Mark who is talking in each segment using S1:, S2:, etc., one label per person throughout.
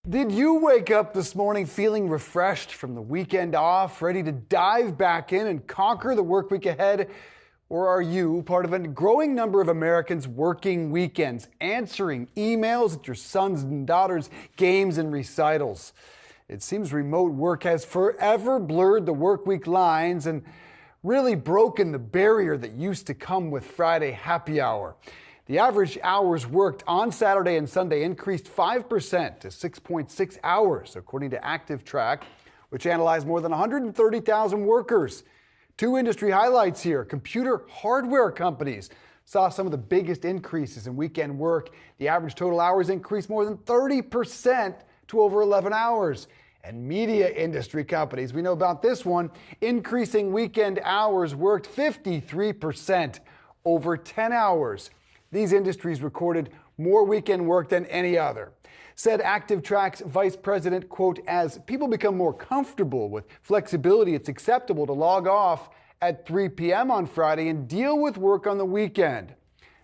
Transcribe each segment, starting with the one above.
S1: Did you wake up this morning feeling refreshed from the weekend off, ready to dive back in and conquer the work week ahead? Or are you part of a growing number of Americans working weekends, answering emails at your sons and daughters' games and recitals? It seems remote work has forever blurred the work week lines and really broken the barrier that used to come with Friday happy hour. The average hours worked on Saturday and Sunday increased 5% to 6.6 hours, according to ActivTrak, which analyzed more than 130,000 workers. Two industry highlights here. Computer hardware companies saw some of the biggest increases in weekend work. The average total hours increased more than 30% to over 11 hours. And media industry companies, we know about this one, increasing weekend hours worked 53%, over 10 hours. These industries recorded more weekend work than any other. Said ActivTrak's vice president, quote, as people become more comfortable with flexibility, it's acceptable to log off at 3 p.m. on Friday and deal with work on the weekend.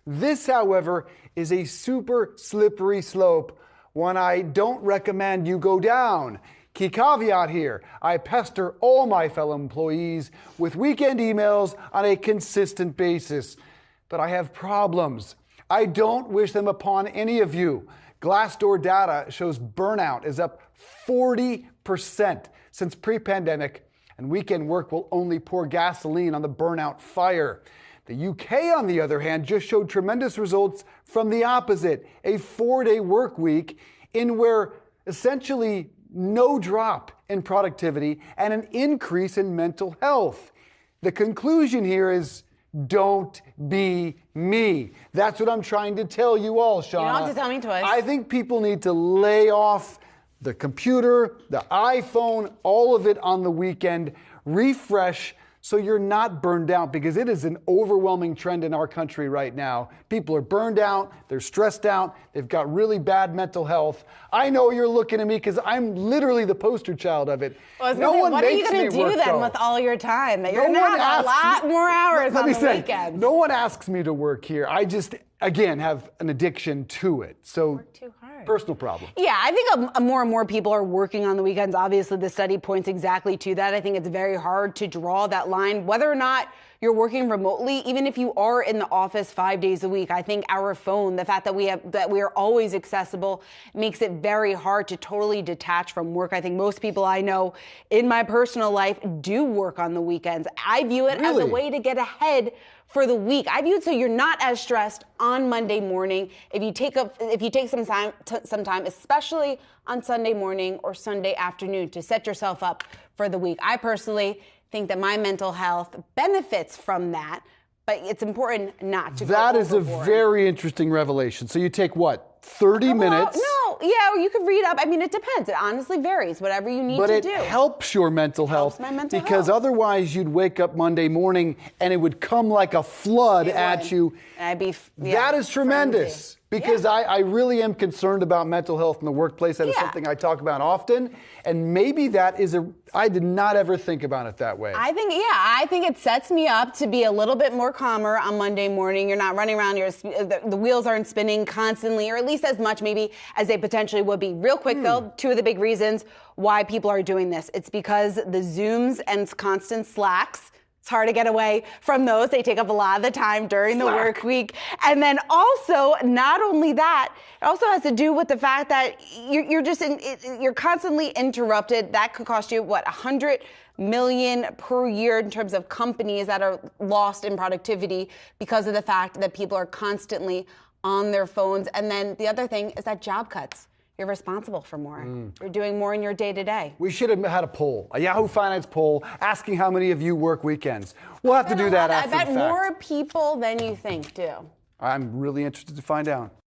S1: This, however, is a super slippery slope, one I don't recommend you go down. Key caveat here, I pester all my fellow employees with weekend emails on a consistent basis. But I have problems. I don't wish them upon any of you. Glassdoor data shows burnout is up 40% since pre-pandemic, and weekend work will only pour gasoline on the burnout fire. The UK, on the other hand, just showed tremendous results from the opposite, a 4-day work week in where essentially no drop in productivity and an increase in mental health. The conclusion here is don't be me. That's what I'm trying to tell you all, Seana.
S2: You don't have to tell me twice.
S1: I think people need to lay off the computer, the iPhone, all of it on the weekend, refresh so you're not burned out, because it is an overwhelming trend in our country right now. People are burned out, they're stressed out, they've got really bad mental health. I know you're looking at me because I'm literally the poster child of it.
S2: Well, what are you going to do then with all your time? That you're going to have a lot more hours on the weekends.
S1: No one asks me to work here. I just, again, have an addiction to it. So,
S2: work too hard.
S1: Personal problem.
S2: Yeah, I think more and more people are working on the weekends. Obviously, the study points exactly to that. I think it's very hard to draw that line, whether or not you're working remotely, even if you are in the office 5 days a week. I think our phone, the fact that we are always accessible, makes it very hard to totally detach from work. I think most people I know in my personal life do work on the weekends. I view it as a way to get ahead for the week. I view it so you're not as stressed on Monday morning if you take some time, especially on Sunday morning or Sunday afternoon, to set yourself up for the week. I personally think that my mental health benefits from that, but it's important not to go overboard.
S1: That is a very interesting revelation. So you take what? 30 minutes?
S2: No, yeah, or you could read up. I mean, it depends. It honestly varies, whatever you need to do.
S1: But it helps your mental health.
S2: My mental
S1: because
S2: health.
S1: Otherwise you'd wake up Monday morning and it would come like a flood at you.
S2: And I'd be,
S1: that is tremendous. Because I really am concerned about mental health in the workplace. That is something I talk about often. And maybe that is I did not ever think about it that way.
S2: I think it sets me up to be a little bit more calmer on Monday morning. You're not running around, the wheels aren't spinning constantly, or at least as much maybe as they potentially would be. Real quick though, two of the big reasons why people are doing this. It's because the Zooms and constant Slacks, it's hard to get away from those. They take up a lot of the time during the work week. And then also, not only that, it also has to do with the fact that you're constantly interrupted. That could cost you, $100 million per year in terms of companies that are lost in productivity because of the fact that people are constantly on their phones. And then the other thing is that job cuts. You're responsible for more. You're doing more in your day-to-day.
S1: We should have had a poll, a Yahoo Finance poll, asking how many of you work weekends. We'll have to do that after the fact.
S2: I bet more people than you think do.
S1: I'm really interested to find out.